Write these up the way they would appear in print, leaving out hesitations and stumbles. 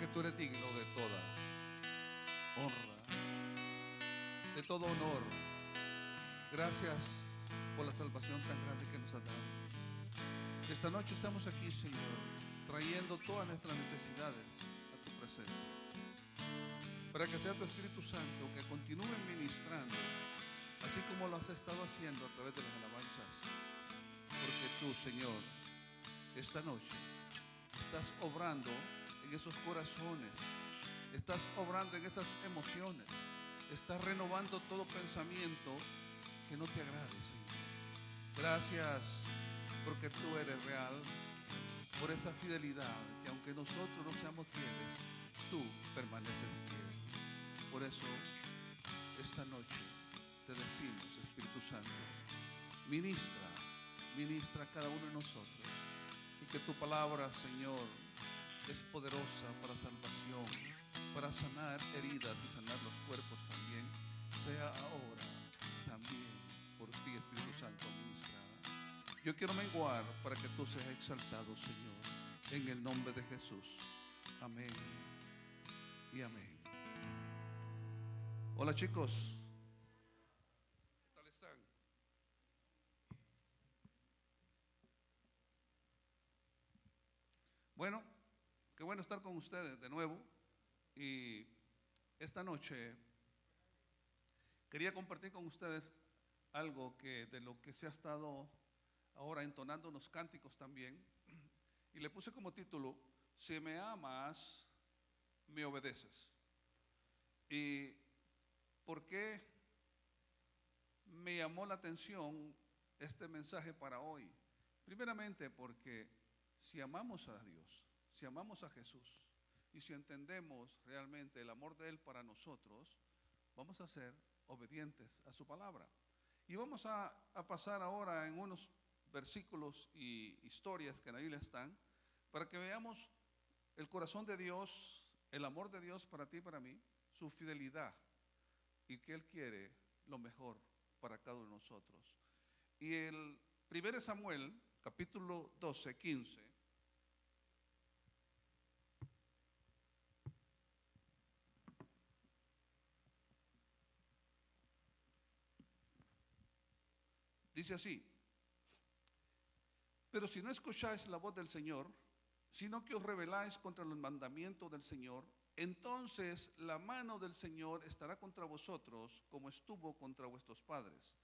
porque tú eres digno de toda honra, de todo honor. Gracias por la salvación tan grande que nos has dado. Esta noche estamos aquí, Señor, trayendo todas nuestras necesidades a tu presencia, para que sea tu Espíritu Santo que continúe ministrando, así como lo has estado haciendo a través de las alabanzas, porque tú, Señor, esta noche estás obrando en esos corazones, estás obrando en esas emociones, estás renovando todo pensamiento que no te agrade, Señor. Gracias porque tú eres real, por esa fidelidad que aunque nosotros no seamos fieles, tú permaneces fiel. Por eso esta noche te decimos, Espíritu Santo, ministra, ministra a cada uno de nosotros, y que tu palabra, Señor, es poderosa para salvación, para sanar heridas y sanar los cuerpos también, sea ahora también por ti, Espíritu Santo, ministrada. Yo quiero menguar para que tú seas exaltado, Señor, en el nombre de Jesús. Amén y amén. Hola, chicos. ¿Qué tal están? Bueno, qué bueno estar con ustedes de nuevo. Y esta noche quería compartir con ustedes algo que de lo que se ha estado ahora entonando unos cánticos también. Y le puse como título: Si me amas, me obedeces. ¿Y por qué me llamó la atención este mensaje para hoy? Primeramente porque si amamos a Dios, si amamos a Jesús y si entendemos realmente el amor de Él para nosotros, vamos a ser obedientes a su palabra. Y vamos a pasar ahora en unos versículos y historias que en la Biblia están, para que veamos el corazón de Dios, el amor de Dios para ti y para mí, su fidelidad, y que Él quiere lo mejor para cada uno de nosotros. Y el 1 Samuel, capítulo 12, 15, dice así: pero si no escucháis la voz del Señor, sino que os rebeláis contra los mandamientos del Señor, entonces la mano del Señor estará contra vosotros como estuvo contra vuestros padres.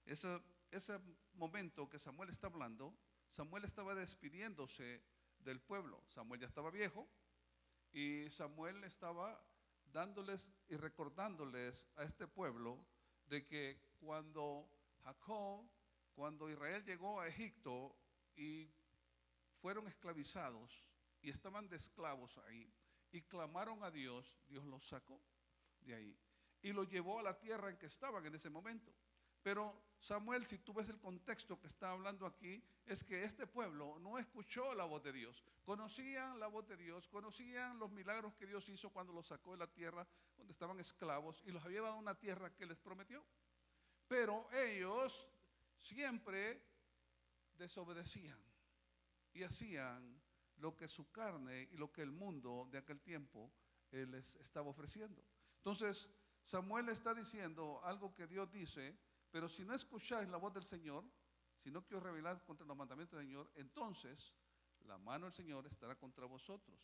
Ese momento que Samuel está hablando, Samuel estaba despidiéndose del pueblo. Samuel ya estaba viejo y Samuel estaba dándoles y recordándoles a este pueblo de que cuando Israel llegó a Egipto y fueron esclavizados y estaban de esclavos ahí y clamaron a Dios, Dios los sacó de ahí y los llevó a la tierra en que estaban en ese momento. Pero Samuel, si tú ves el contexto que está hablando aquí, es que este pueblo no escuchó la voz de Dios. Conocían la voz de Dios, conocían los milagros que Dios hizo cuando los sacó de la tierra donde estaban esclavos y los había llevado a una tierra que les prometió. Pero ellos siempre desobedecían y hacían lo que su carne y lo que el mundo de aquel tiempo les estaba ofreciendo. Entonces Samuel está diciendo algo que Dios dice: pero si no escucháis la voz del Señor, sino que os rebeláis contra los mandamientos del Señor, entonces la mano del Señor estará contra vosotros,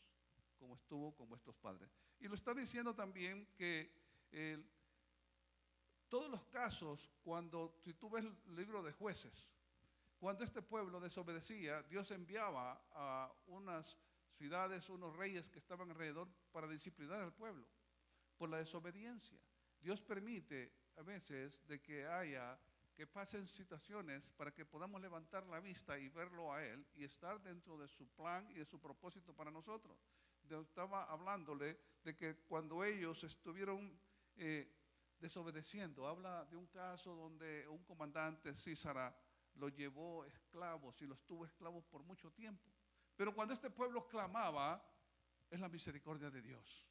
como estuvo con vuestros padres. Y lo está diciendo también que todos los casos, si tú ves el libro de Jueces, cuando este pueblo desobedecía, Dios enviaba a unas ciudades, unos reyes que estaban alrededor para disciplinar al pueblo por la desobediencia. Dios permite a veces de que pasen situaciones para que podamos levantar la vista y verlo a Él y estar dentro de su plan y de su propósito para nosotros. Yo estaba hablándole de que cuando ellos estuvieron desobedeciendo, habla de un caso donde un comandante, Císara, los llevó esclavos y los tuvo esclavos por mucho tiempo. Pero cuando este pueblo clamaba, es la misericordia de Dios.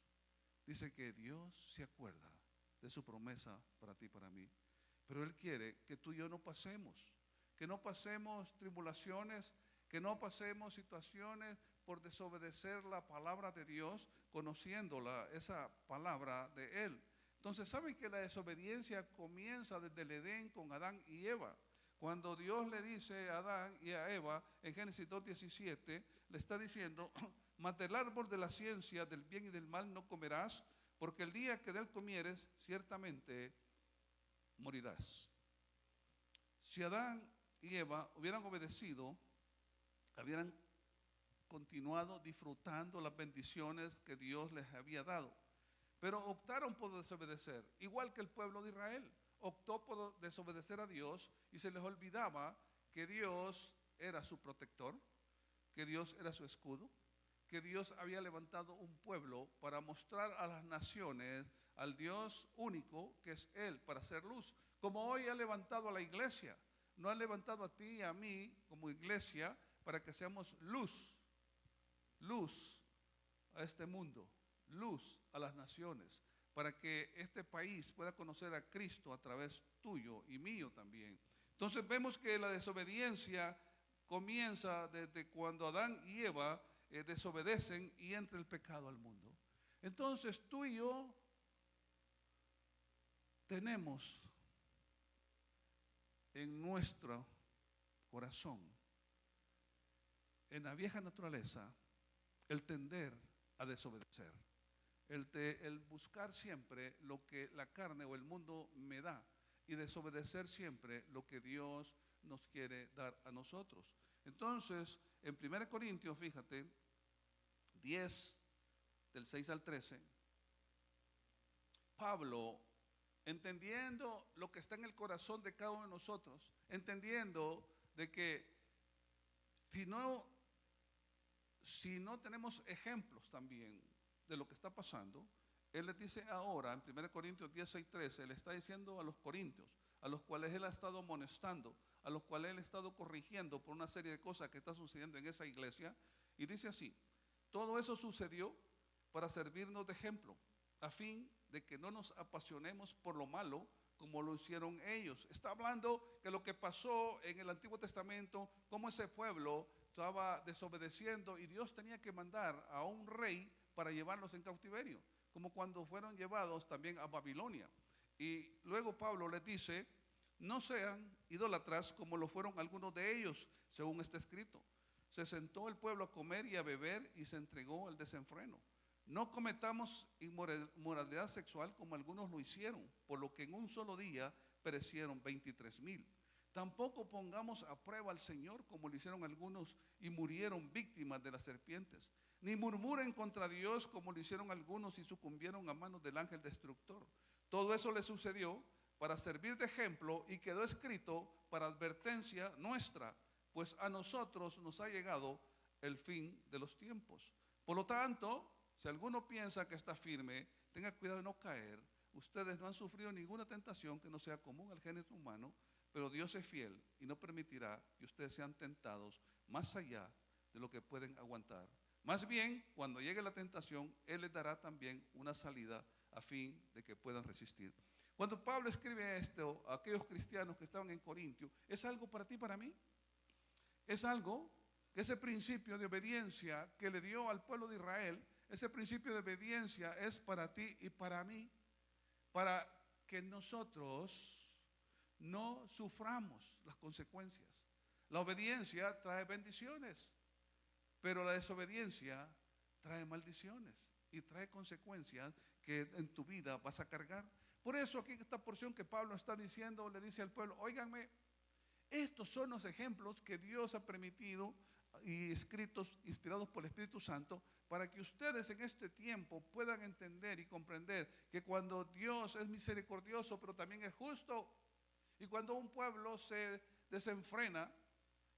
Dice que Dios se acuerda de su promesa para ti y para mí. Pero Él quiere que tú y yo no pasemos, que no pasemos tribulaciones, que no pasemos situaciones, por desobedecer la palabra de Dios, conociéndola, esa palabra de Él. Entonces, ¿saben que la desobediencia comienza desde el Edén con Adán y Eva? Cuando Dios le dice a Adán y a Eva, en Génesis 2:17, le está diciendo, mas del árbol de la ciencia del bien y del mal no comerás, porque el día que de él comieres, ciertamente morirás. Si Adán y Eva hubieran obedecido, hubieran continuado disfrutando las bendiciones que Dios les había dado. Pero optaron por desobedecer, igual que el pueblo de Israel. Optó por desobedecer a Dios y se les olvidaba que Dios era su protector, que Dios era su escudo, que Dios había levantado un pueblo para mostrar a las naciones al Dios único que es Él, para hacer luz. Como hoy ha levantado a la iglesia, no ha levantado a ti y a mí como iglesia para que seamos luz, luz a este mundo, luz a las naciones, para que este país pueda conocer a Cristo a través tuyo y mío también. Entonces vemos que la desobediencia comienza desde cuando Adán y Eva desobedecen y entra el pecado al mundo. Entonces tú y yo tenemos en nuestro corazón, en la vieja naturaleza, el tender a desobedecer, el buscar siempre lo que la carne o el mundo me da y desobedecer siempre lo que Dios nos quiere dar a nosotros. Entonces, en 1 Corintios, fíjate, 10, del 6 al 13, Pablo, entendiendo lo que está en el corazón de cada uno de nosotros, entendiendo de que si no tenemos ejemplos también de lo que está pasando, él les dice ahora, en 1 Corintios 10, 6, 13, le está diciendo a los corintios, a los cuales él ha estado amonestando, a los cuales él ha estado corrigiendo por una serie de cosas que está sucediendo en esa iglesia, y dice así: todo eso sucedió para servirnos de ejemplo, a fin de que no nos apasionemos por lo malo como lo hicieron ellos. Está hablando que lo que pasó en el Antiguo Testamento, cómo ese pueblo estaba desobedeciendo y Dios tenía que mandar a un rey para llevarlos en cautiverio, como cuando fueron llevados también a Babilonia. Y luego Pablo les dice: no sean idólatras como lo fueron algunos de ellos, según está escrito. Se sentó el pueblo a comer y a beber y se entregó al desenfreno. No cometamos inmoralidad sexual como algunos lo hicieron, por lo que en un solo día perecieron 23,000. Tampoco pongamos a prueba al Señor como lo hicieron algunos y murieron víctimas de las serpientes. Ni murmuren contra Dios como lo hicieron algunos y sucumbieron a manos del ángel destructor. Todo eso le sucedió para servir de ejemplo y quedó escrito para advertencia nuestra, pues a nosotros nos ha llegado el fin de los tiempos. Por lo tanto, si alguno piensa que está firme, tenga cuidado de no caer. Ustedes no han sufrido ninguna tentación que no sea común al género humano, pero Dios es fiel y no permitirá que ustedes sean tentados más allá de lo que pueden aguantar. Más bien, cuando llegue la tentación, Él les dará también una salida a fin de que puedan resistir. Cuando Pablo escribe esto a aquellos cristianos que estaban en Corintio, ¿es algo para ti y para mí? Es algo que ese principio de obediencia que le dio al pueblo de Israel, ese principio de obediencia es para ti y para mí, para que nosotros no suframos las consecuencias. La obediencia trae bendiciones, pero la desobediencia trae maldiciones y trae consecuencias que en tu vida vas a cargar. Por eso aquí esta porción que Pablo está diciendo, le dice al pueblo: óiganme, estos son los ejemplos que Dios ha permitido y escritos, inspirados por el Espíritu Santo, para que ustedes en este tiempo puedan entender y comprender que cuando Dios es misericordioso, pero también es justo, y cuando un pueblo se desenfrena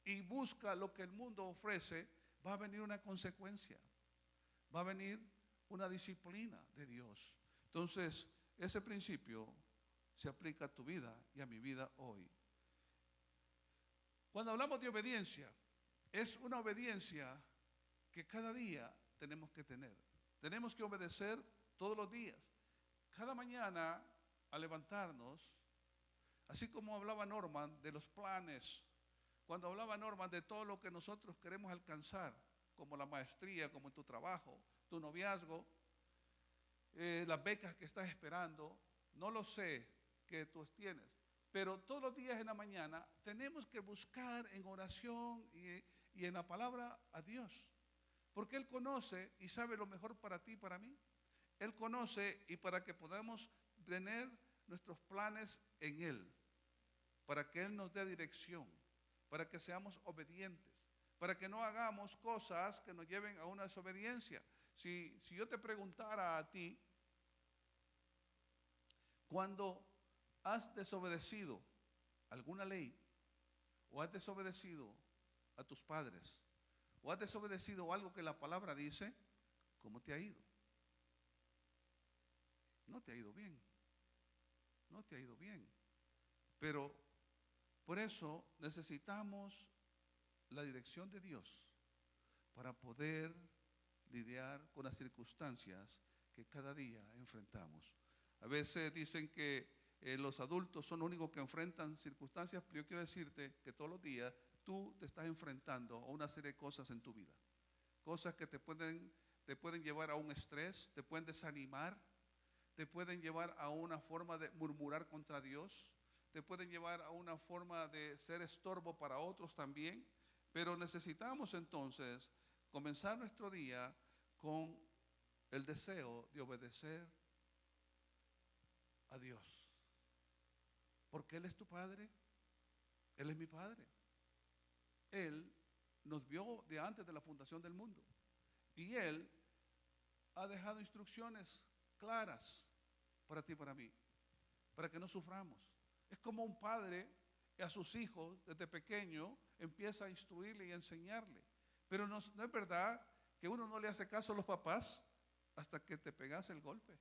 y busca lo que el mundo ofrece, va a venir una consecuencia, va a venir una disciplina de Dios. Entonces, ese principio se aplica a tu vida y a mi vida hoy. Cuando hablamos de obediencia, es una obediencia que cada día tenemos que tener. Tenemos que obedecer todos los días. Cada mañana al levantarnos, así como hablaba Norman de los planes, cuando hablaba Norman de todo lo que nosotros queremos alcanzar, como la maestría, como en tu trabajo, tu noviazgo, las becas que estás esperando, no lo sé que tú tienes, pero todos los días en la mañana tenemos que buscar en oración y en la palabra a Dios, porque Él conoce y sabe lo mejor para ti y para mí. Él conoce, y para que podamos tener nuestros planes en Él, para que Él nos dé dirección, para que seamos obedientes, para que no hagamos cosas que nos lleven a una desobediencia. Si yo te preguntara a ti, cuando has desobedecido alguna ley, o has desobedecido a tus padres, o has desobedecido algo que la palabra dice, ¿cómo te ha ido? No te ha ido bien, no te ha ido bien. Pero por eso necesitamos la dirección de Dios para poder lidiar con las circunstancias que cada día enfrentamos. A veces dicen que los adultos son los únicos que enfrentan circunstancias, pero yo quiero decirte que todos los días tú te estás enfrentando a una serie de cosas en tu vida. Cosas que te pueden llevar a un estrés, te pueden desanimar, te pueden llevar a una forma de murmurar contra Dios, te pueden llevar a una forma de ser estorbo para otros también. Pero necesitamos entonces comenzar nuestro día con el deseo de obedecer a Dios. Porque Él es tu Padre, Él es mi Padre. Él nos vio de antes de la fundación del mundo. Y Él ha dejado instrucciones claras para ti y para mí, para que no suframos. Es como un padre a sus hijos desde pequeño empieza a instruirle y a enseñarle. Pero no es verdad que uno no le hace caso a los papás hasta que te pegas el golpe.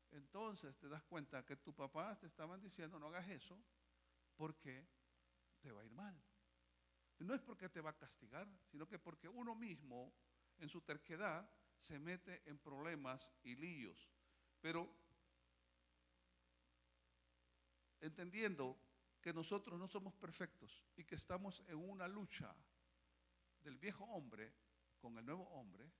Entonces te das cuenta que tus papás te estaban diciendo no hagas eso porque te va a ir mal. Y no es porque te va a castigar, sino que porque uno mismo en su terquedad se mete en problemas y líos. Pero entendiendo que nosotros no somos perfectos y que estamos en una lucha del viejo hombre con el nuevo hombre,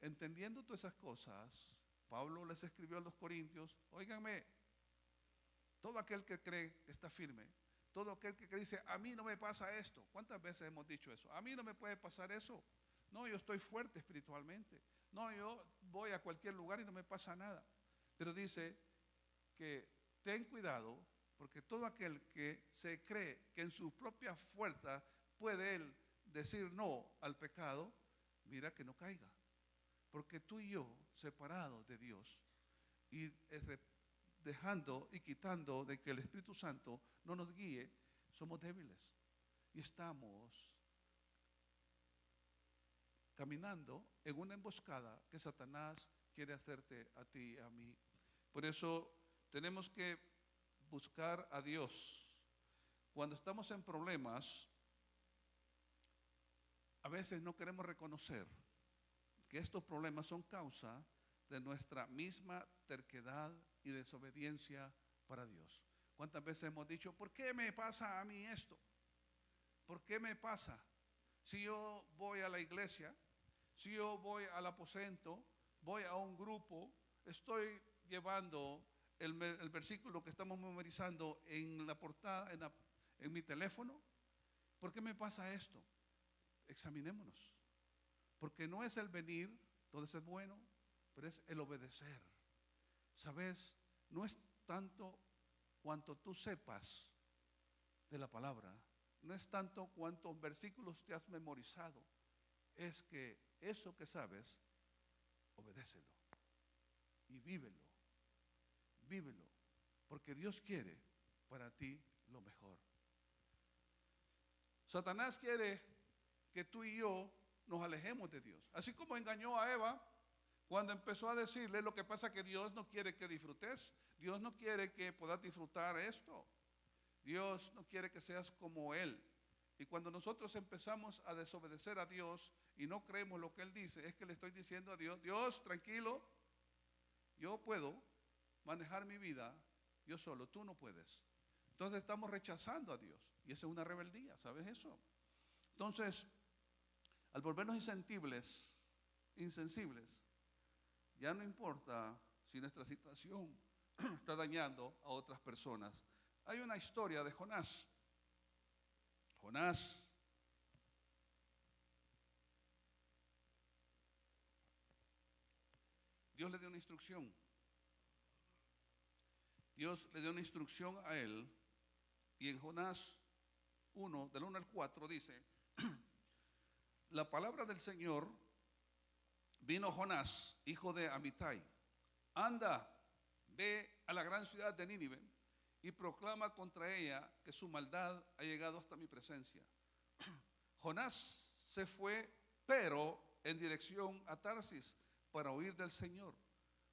entendiendo todas esas cosas, Pablo les escribió a los corintios, óiganme, todo aquel que cree que está firme, todo aquel que dice, a mí no me pasa esto. ¿Cuántas veces hemos dicho eso? A mí no me puede pasar eso. No, yo estoy fuerte espiritualmente. No, yo voy a cualquier lugar y no me pasa nada. Pero dice que ten cuidado, porque todo aquel que se cree que en su propia fuerza puede él decir no al pecado, mira que no caiga. Porque tú y yo, separados de Dios y dejando y quitando de que el Espíritu Santo no nos guíe, somos débiles y estamos caminando en una emboscada que Satanás quiere hacerte a ti y a mí. Por eso tenemos que buscar a Dios. Cuando estamos en problemas, a veces no queremos reconocer que estos problemas son causa de nuestra misma terquedad y desobediencia para Dios. ¿Cuántas veces hemos dicho, ¿por qué me pasa a mí esto? ¿Por qué me pasa? Si yo voy a la iglesia, si yo voy al aposento, voy a un grupo, estoy llevando el versículo que estamos memorizando en la portada, en mi teléfono, ¿por qué me pasa esto? Examinémonos. Porque no es el venir, todo eso es bueno, pero es el obedecer. ¿Sabes? No es tanto cuanto tú sepas de la palabra, no es tanto cuántos versículos te has memorizado, es que eso que sabes, obedécelo y vívelo, vívelo, porque Dios quiere para ti lo mejor. Satanás quiere que tú y yo nos alejemos de Dios, así como engañó a Eva cuando empezó a decirle, lo que pasa es que Dios no quiere que disfrutes, Dios no quiere que puedas disfrutar esto, Dios no quiere que seas como Él. Y cuando nosotros empezamos a desobedecer a Dios y no creemos lo que Él dice, es que le estoy diciendo a Dios, Dios, tranquilo, yo puedo manejar mi vida, yo solo, tú no puedes. Entonces estamos rechazando a Dios y esa es una rebeldía, ¿sabes eso? Entonces, Al volvernos insensibles, ya no importa si nuestra situación está dañando a otras personas. Hay una historia de Jonás. Jonás, Dios le dio una instrucción. Dios le dio una instrucción a él, y en Jonás 1, del 1 al 4 dice: la palabra del Señor vino a Jonás, hijo de Amitai: anda, ve a la gran ciudad de Nínive y proclama contra ella que su maldad ha llegado hasta mi presencia. Jonás se fue, pero en dirección a Tarsis, para huir del Señor.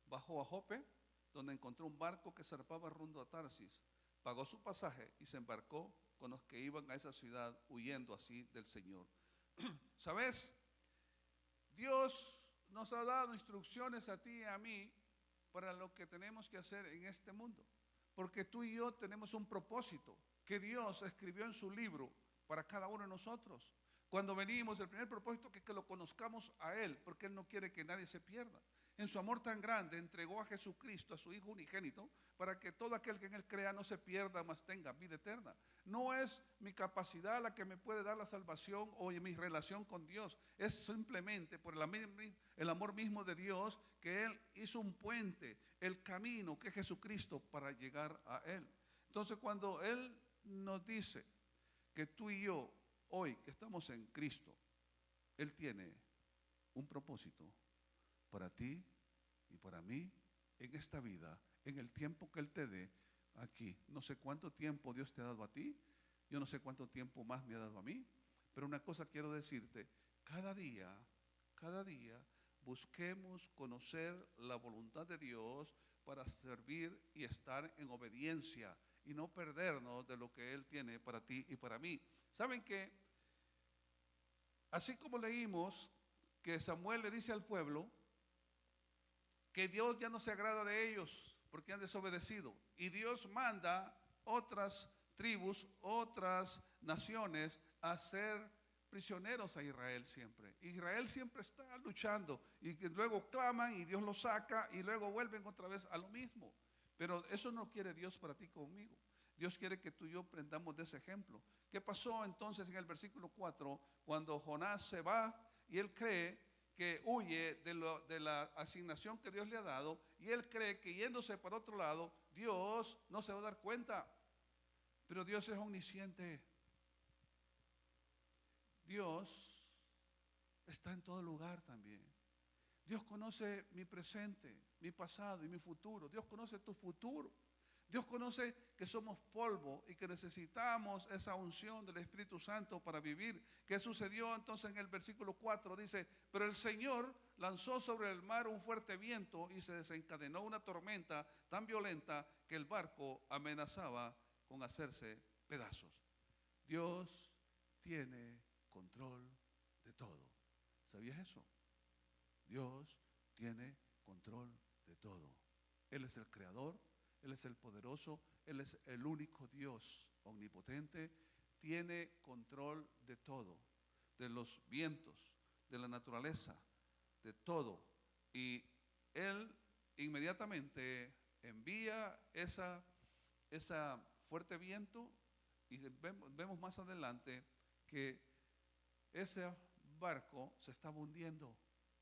Bajó a Jope, donde encontró un barco que zarpaba rumbo a Tarsis. Pagó su pasaje y se embarcó con los que iban a esa ciudad, huyendo así del Señor. ¿Sabes? Dios nos ha dado instrucciones a ti y a mí para lo que tenemos que hacer en este mundo, porque tú y yo tenemos un propósito que Dios escribió en su libro para cada uno de nosotros. Cuando venimos, el primer propósito es que lo conozcamos a Él, porque Él no quiere que nadie se pierda. En su amor tan grande entregó a Jesucristo, a su Hijo unigénito, para que todo aquel que en Él crea no se pierda, mas tenga vida eterna. No es mi capacidad la que me puede dar la salvación o mi relación con Dios. Es simplemente por el amor mismo de Dios, que Él hizo un puente, el camino que es Jesucristo, para llegar a Él. Entonces, cuando Él nos dice que tú y yo, hoy que estamos en Cristo, Él tiene un propósito para ti y para mí en esta vida, en el tiempo que Él te dé aquí. No sé cuánto tiempo Dios te ha dado a ti, yo no sé cuánto tiempo más me ha dado a mí, pero una cosa quiero decirte: cada día busquemos conocer la voluntad de Dios para servir y estar en obediencia y no perdernos de lo que Él tiene para ti y para mí. ¿Saben qué? Así como leímos que Samuel le dice al pueblo que Dios ya no se agrada de ellos porque han desobedecido, y Dios manda otras tribus, otras naciones a ser prisioneros a Israel siempre. Israel siempre está luchando y que luego claman y Dios los saca y luego vuelven otra vez a lo mismo. Pero eso no quiere Dios para ti conmigo. Dios quiere que tú y yo aprendamos de ese ejemplo. ¿Qué pasó entonces en el versículo 4? Cuando Jonás se va y él cree que huye de la asignación que Dios le ha dado, y él cree que yéndose para otro lado, Dios no se va a dar cuenta. Pero Dios es omnisciente. Dios está en todo lugar también. Dios conoce mi presente, mi pasado y mi futuro. Dios conoce tu futuro. Dios conoce que somos polvo y que necesitamos esa unción del Espíritu Santo para vivir. ¿Qué sucedió entonces en el versículo 4? Dice: pero el Señor lanzó sobre el mar un fuerte viento y se desencadenó una tormenta tan violenta que el barco amenazaba con hacerse pedazos. Dios tiene control de todo. ¿Sabías eso? Dios tiene control de todo. Él es el creador, Él es el poderoso, Él es el único Dios omnipotente. Tiene control de todo, de los vientos, de la naturaleza, de todo. Y Él inmediatamente envía esa fuerte viento, y vemos más adelante que ese barco se estaba hundiendo,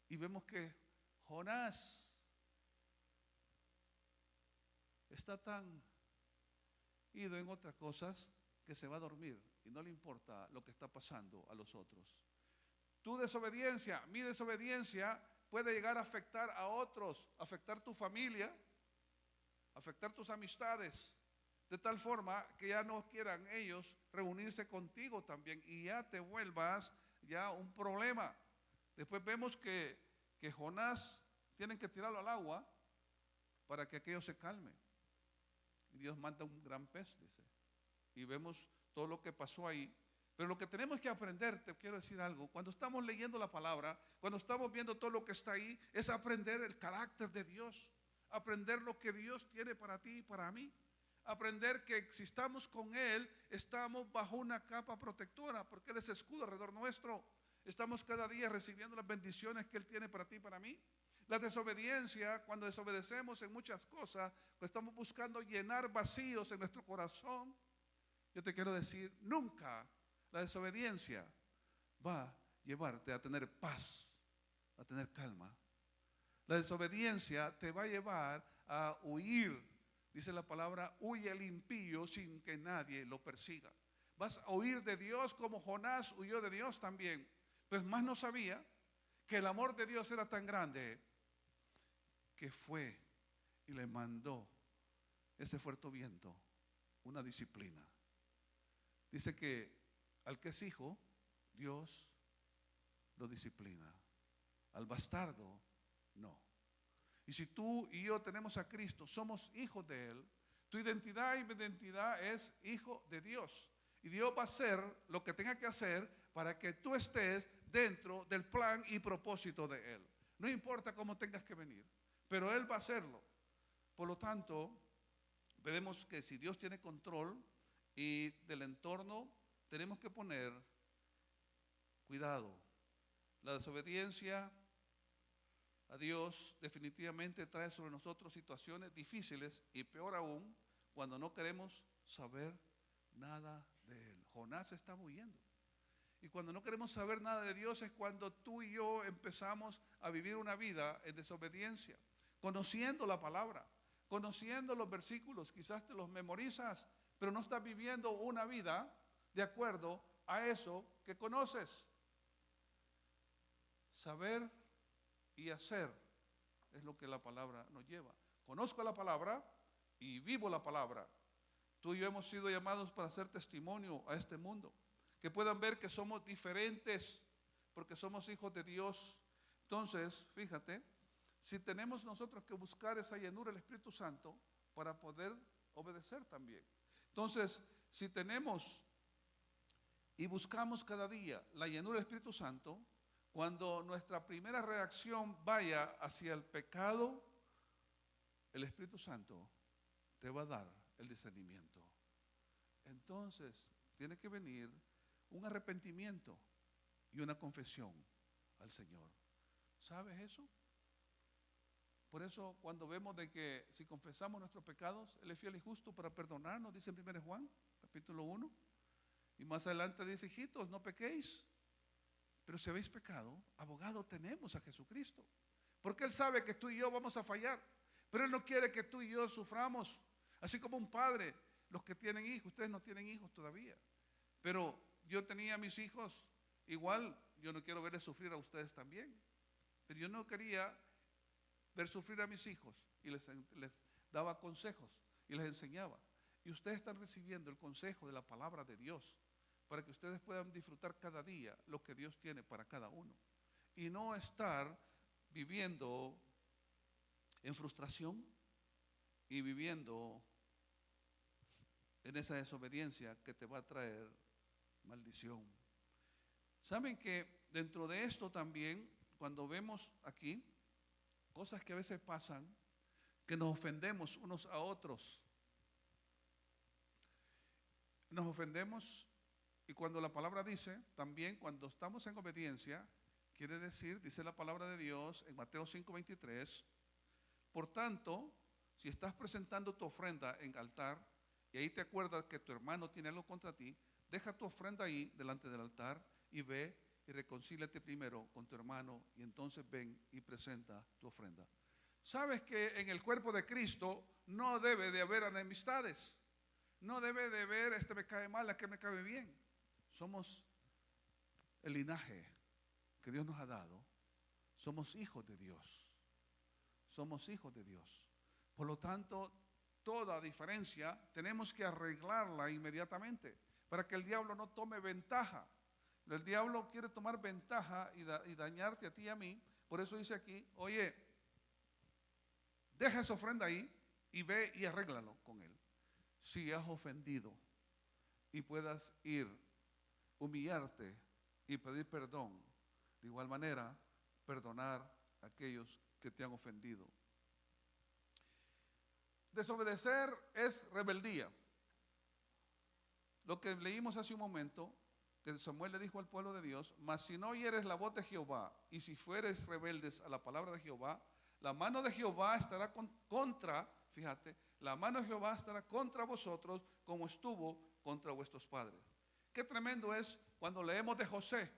y vemos que Jonás está tan ido en otras cosas que se va a dormir y no le importa lo que está pasando a los otros. Tu desobediencia, mi desobediencia puede llegar a afectar a otros, afectar tu familia, afectar tus amistades, de tal forma que ya no quieran ellos reunirse contigo también y ya te vuelvas ya un problema. Después vemos que Jonás tienen que tirarlo al agua para que aquello se calme. Y Dios manda un gran pez, dice. Y vemos todo lo que pasó ahí. Pero lo que tenemos que aprender, te quiero decir algo, cuando estamos leyendo la palabra, cuando estamos viendo todo lo que está ahí, es aprender el carácter de Dios, aprender lo que Dios tiene para ti y para mí, aprender que si estamos con Él, estamos bajo una capa protectora, porque Él es escudo alrededor nuestro. Estamos cada día recibiendo las bendiciones que Él tiene para ti y para mí. La desobediencia, cuando desobedecemos en muchas cosas, pues estamos buscando llenar vacíos en nuestro corazón. Yo te quiero decir, nunca la desobediencia va a llevarte a tener paz, a tener calma. La desobediencia te va a llevar a huir. Dice la palabra, huye el impío sin que nadie lo persiga. Vas a huir de Dios como Jonás huyó de Dios también. Pues más no sabía que el amor de Dios era tan grande que fue y le mandó ese fuerte viento, una disciplina. Dice que al que es hijo, Dios lo disciplina. Al bastardo, no. Y si tú y yo tenemos a Cristo, somos hijos de Él, tu identidad y mi identidad es hijo de Dios. Y Dios va a hacer lo que tenga que hacer para que tú estés dentro del plan y propósito de Él. No importa cómo tengas que venir, pero Él va a hacerlo. Por lo tanto, veremos que si Dios tiene control y del entorno, tenemos que poner cuidado. La desobediencia a Dios definitivamente trae sobre nosotros situaciones difíciles y peor aún cuando no queremos saber nada de Él. Jonás estaba huyendo. Y cuando no queremos saber nada de Dios es cuando tú y yo empezamos a vivir una vida en desobediencia, conociendo la palabra, conociendo los versículos, quizás te los memorizas, pero no estás viviendo una vida de acuerdo a eso que conoces. Saber y hacer es lo que la palabra nos lleva. Conozco la palabra y vivo la palabra. Tú y yo hemos sido llamados para hacer testimonio a este mundo, que puedan ver que somos diferentes porque somos hijos de Dios. Entonces, fíjate, si tenemos nosotros que buscar esa llenura del Espíritu Santo para poder obedecer también. Entonces, si tenemos y buscamos cada día la llenura del Espíritu Santo, cuando nuestra primera reacción vaya hacia el pecado, el Espíritu Santo te va a dar el discernimiento. Entonces, tiene que venir un arrepentimiento y una confesión al Señor. ¿Sabes eso? Por eso cuando vemos de que si confesamos nuestros pecados, Él es fiel y justo para perdonarnos, dice en 1 Juan, capítulo 1. Y más adelante dice, hijitos, no pequéis. Pero si habéis pecado, abogado tenemos a Jesucristo. Porque Él sabe que tú y yo vamos a fallar. Pero Él no quiere que tú y yo suframos. Así como un padre, los que tienen hijos, ustedes no tienen hijos todavía. Pero yo tenía a mis hijos, igual yo no quiero verles sufrir a ustedes también. Pero yo no quería ver sufrir a mis hijos y les daba consejos y les enseñaba. Y ustedes están recibiendo el consejo de la palabra de Dios para que ustedes puedan disfrutar cada día lo que Dios tiene para cada uno. Y no estar viviendo en frustración y viviendo en esa desobediencia que te va a traer maldición. Saben que dentro de esto también, cuando vemos aquí cosas que a veces pasan, que nos ofendemos unos a otros, nos ofendemos. Y cuando la palabra dice, también cuando estamos en obediencia, quiere decir, dice la palabra de Dios en Mateo 5:23, por tanto, si estás presentando tu ofrenda en altar y ahí te acuerdas que tu hermano tiene algo contra ti, deja tu ofrenda ahí delante del altar y ve y reconcíliate primero con tu hermano y entonces ven y presenta tu ofrenda. ¿Sabes que en el cuerpo de Cristo no debe de haber enemistades? No debe de haber, este me cae mal, aquel me cae bien. Somos el linaje que Dios nos ha dado. Somos hijos de Dios. Somos hijos de Dios. Por lo tanto, toda diferencia tenemos que arreglarla inmediatamente para que el diablo no tome ventaja. El diablo quiere tomar ventaja y dañarte a ti y a mí. Por eso dice aquí, oye, deja esa ofrenda ahí y ve y arréglalo con él. Si has ofendido y puedas ir, humillarte y pedir perdón, de igual manera perdonar a aquellos que te han ofendido. Desobedecer es rebeldía. Lo que leímos hace un momento que Samuel le dijo al pueblo de Dios: mas si no oyeres la voz de Jehová, y si fueres rebeldes a la palabra de Jehová, la mano de Jehová estará contra, fíjate, la mano de Jehová estará contra vosotros como estuvo contra vuestros padres. Qué tremendo es cuando leemos de José.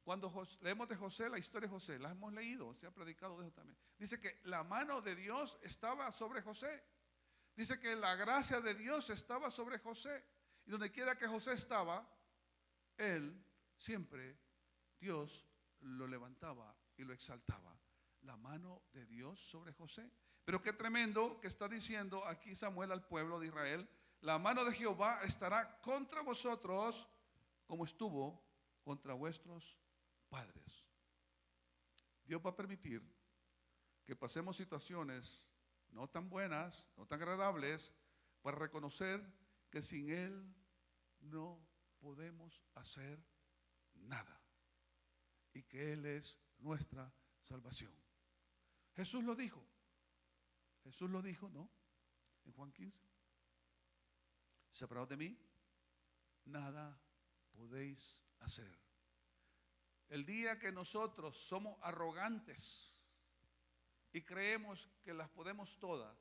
Cuando leemos de José, la historia de José, la hemos leído, se ha predicado de eso también. Dice que la mano de Dios estaba sobre José. Dice que la gracia de Dios estaba sobre José. Y donde quiera que José estaba, él siempre, Dios lo levantaba y lo exaltaba. La mano de Dios sobre José. Pero qué tremendo que está diciendo aquí Samuel al pueblo de Israel: la mano de Jehová estará contra vosotros como estuvo contra vuestros padres. Dios va a permitir que pasemos situaciones no tan buenas, no tan agradables, para reconocer que sin Él no podemos hacer nada y que Él es nuestra salvación. Jesús lo dijo, ¿no? En Juan 15: separados de mí, nada podéis hacer. El día que nosotros somos arrogantes y creemos que las podemos todas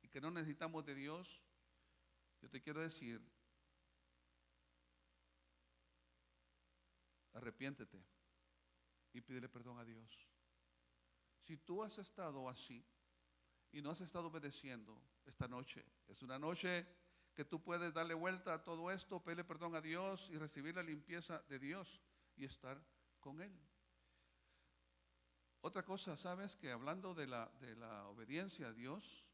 y que no necesitamos de Dios, yo te quiero decir: arrepiéntete y pídele perdón a Dios. Si tú has estado así y no has estado obedeciendo, esta noche es una noche que tú puedes darle vuelta a todo esto, pedirle perdón a Dios y recibir la limpieza de Dios y estar con Él. Otra cosa, ¿sabes? Que hablando de la obediencia a Dios,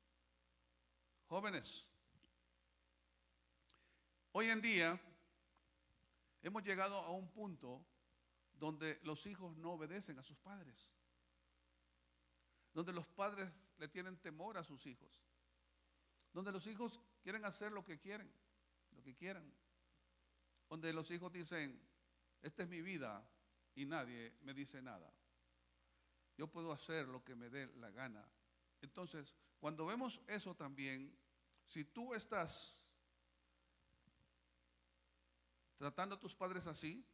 jóvenes, hoy en día hemos llegado a un punto donde los hijos no obedecen a sus padres, donde los padres le tienen temor a sus hijos, donde los hijos quieren hacer lo que quieren, lo que quieran, donde los hijos dicen: esta es mi vida y nadie me dice nada, yo puedo hacer lo que me dé la gana. Entonces, cuando vemos eso también, si tú estás tratando a tus padres así,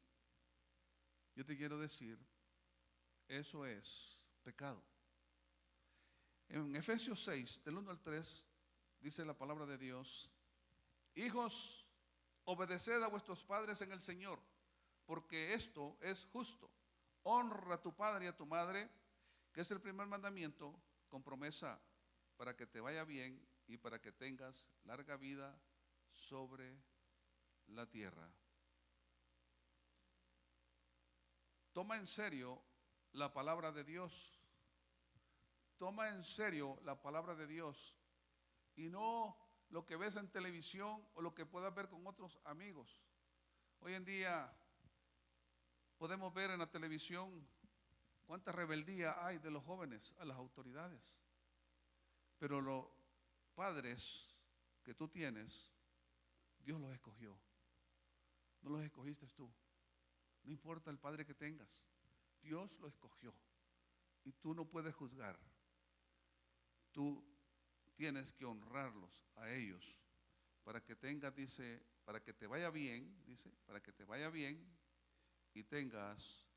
yo te quiero decir, eso es pecado. En Efesios 6, del 1 al 3, dice la palabra de Dios: hijos, obedeced a vuestros padres en el Señor, porque esto es justo. Honra a tu padre y a tu madre, que es el primer mandamiento, con promesa para que te vaya bien y para que tengas larga vida sobre la tierra. Toma en serio la palabra de Dios. Toma en serio la palabra de Dios y no lo que ves en televisión o lo que puedas ver con otros amigos. Hoy en día podemos ver en la televisión cuánta rebeldía hay de los jóvenes a las autoridades. Pero los padres que tú tienes, Dios los escogió. No los escogiste tú. No importa el padre que tengas, Dios lo escogió. Y tú no puedes juzgar. Tú tienes que honrarlos a ellos para que tengas, dice, para que te vaya bien, dice, para que te vaya bien y tengas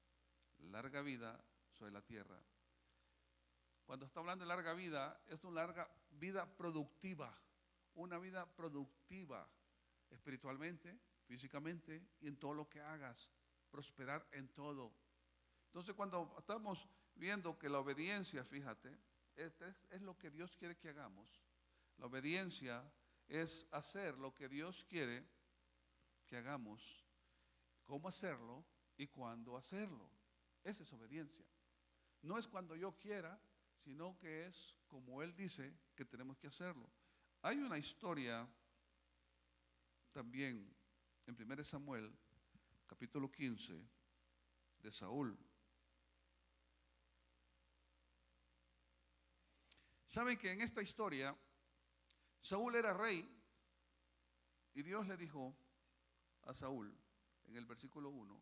larga vida sobre la tierra. Cuando está hablando de larga vida, es una larga vida productiva, una vida productiva espiritualmente, físicamente y en todo lo que hagas, prosperar en todo. Entonces, cuando estamos viendo que la obediencia, fíjate, es lo que Dios quiere que hagamos. La obediencia es hacer lo que Dios quiere que hagamos, cómo hacerlo y cuándo hacerlo. Esa es obediencia. No es cuando yo quiera, sino que es como Él dice que tenemos que hacerlo. Hay una historia también en 1 Samuel, capítulo 15, de Saúl. Saben que en esta historia, Saúl era rey y Dios le dijo a Saúl, en el versículo 1,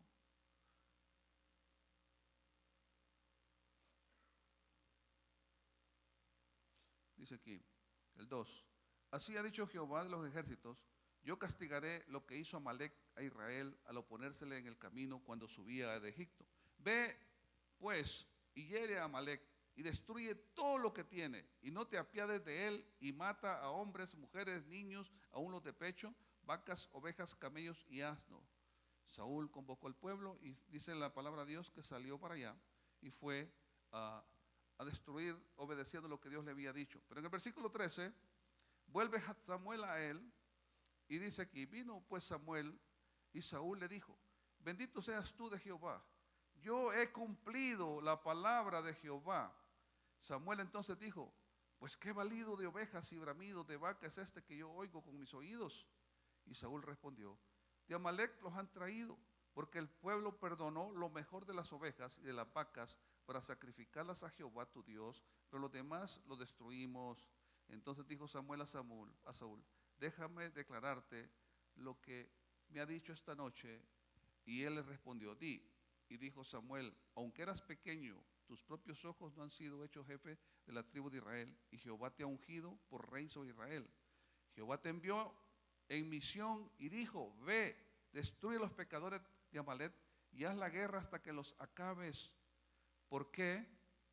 dice aquí, el 2: así ha dicho Jehová de los ejércitos: yo castigaré lo que hizo Amalec a Israel al oponérsele en el camino cuando subía de Egipto. Ve, pues, y hiere a Amalec y destruye todo lo que tiene, y no te apiades de él, y mata a hombres, mujeres, niños, aun los de pecho, vacas, ovejas, camellos y asno. Saúl convocó al pueblo y dice la palabra de Dios que salió para allá y fue a destruir, obedeciendo lo que Dios le había dicho. Pero en el versículo 13, vuelve Samuel a él y dice aquí, vino pues Samuel y Saúl le dijo, bendito seas tú de Jehová, yo he cumplido la palabra de Jehová. Samuel entonces dijo, pues qué balido de ovejas y bramidos de vaca es este que yo oigo con mis oídos. Y Saúl respondió, de Amalec los han traído, porque el pueblo perdonó lo mejor de las ovejas y de las vacas para sacrificarlas a Jehová tu Dios, pero los demás los destruimos. Entonces dijo Samuel a Saúl, déjame declararte lo que me ha dicho esta noche. Y él le respondió, di. Y dijo Samuel, aunque eras pequeño, tus propios ojos no han sido hechos jefe de la tribu de Israel, y Jehová te ha ungido por rey sobre Israel. Jehová te envió en misión y dijo, ve, destruye los pecadores de Amalec y haz la guerra hasta que los acabes. ¿Por qué?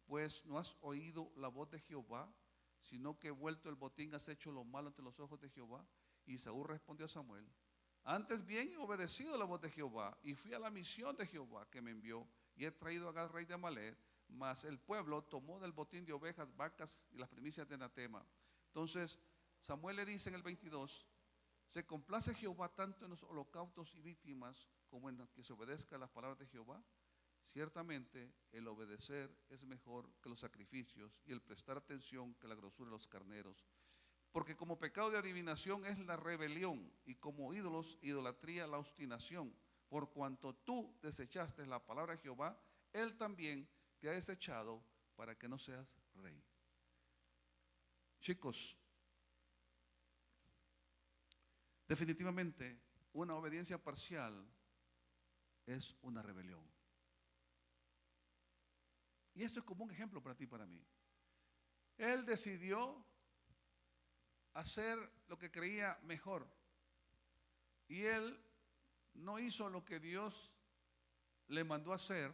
Pues no has oído la voz de Jehová, sino que vuelto el botín has hecho lo malo ante los ojos de Jehová. Y Saúl respondió a Samuel, antes bien he obedecido la voz de Jehová y fui a la misión de Jehová que me envió y he traído a Agag, rey de Amalec, mas el pueblo tomó del botín de ovejas, vacas y las primicias de anatema. Entonces Samuel le dice en el 22, ¿se complace Jehová tanto en los holocaustos y víctimas como en que se obedezca a las palabras de Jehová? Ciertamente el obedecer es mejor que los sacrificios y el prestar atención que la grosura de los carneros. Porque como pecado de adivinación es la rebelión y como ídolos, idolatría, la obstinación. Por cuanto tú desechaste la palabra de Jehová, él también te ha desechado para que no seas rey. Chicos, definitivamente una obediencia parcial es una rebelión. Y esto es como un ejemplo para ti y para mí. Él decidió hacer lo que creía mejor. Y él no hizo lo que Dios le mandó a hacer,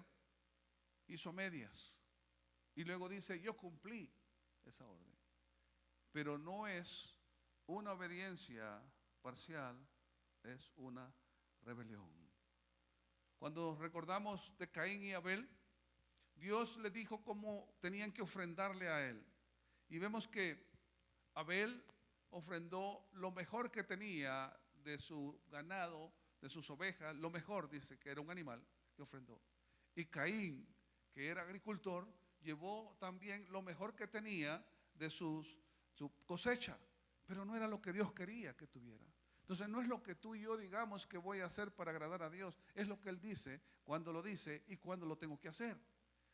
hizo medias. Y luego dice, yo cumplí esa orden. Pero no es una obediencia parcial, es una rebelión. Cuando recordamos de Caín y Abel, Dios les dijo cómo tenían que ofrendarle a él. Y vemos que Abel ofrendó lo mejor que tenía de su ganado, de sus ovejas, lo mejor, dice que era un animal que ofrendó. Y Caín, que era agricultor, llevó también lo mejor que tenía de su cosecha, pero no era lo que Dios quería que tuviera. Entonces no es lo que tú y yo digamos que voy a hacer para agradar a Dios, es lo que Él dice, cuando lo dice y cuando lo tengo que hacer.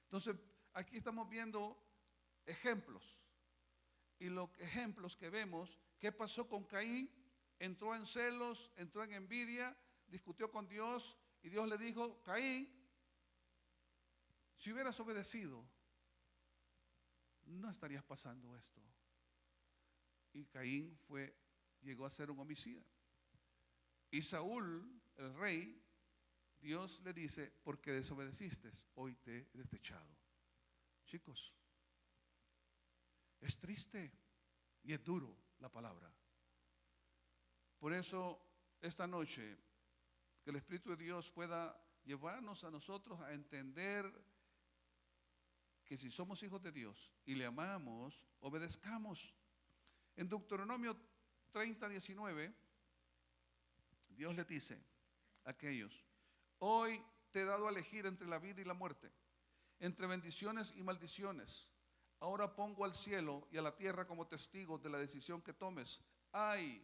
Entonces aquí estamos viendo ejemplos. Y los ejemplos que vemos, ¿qué pasó con Caín? Entró en celos, entró en envidia, discutió con Dios y Dios le dijo, Caín, si hubieras obedecido, no estarías pasando esto. Y Caín llegó a ser un homicida. Y Saúl, el rey, Dios le dice, porque desobedeciste, hoy te he desechado. Chicos, es triste y es duro la palabra. Por eso, esta noche, que el Espíritu de Dios pueda llevarnos a nosotros a entender que si somos hijos de Dios y le amamos, obedezcamos. En Deuteronomio 30:19, Dios le dice a aquellos, hoy te he dado a elegir entre la vida y la muerte, entre bendiciones y maldiciones. Ahora pongo al cielo y a la tierra como testigos de la decisión que tomes. Ay,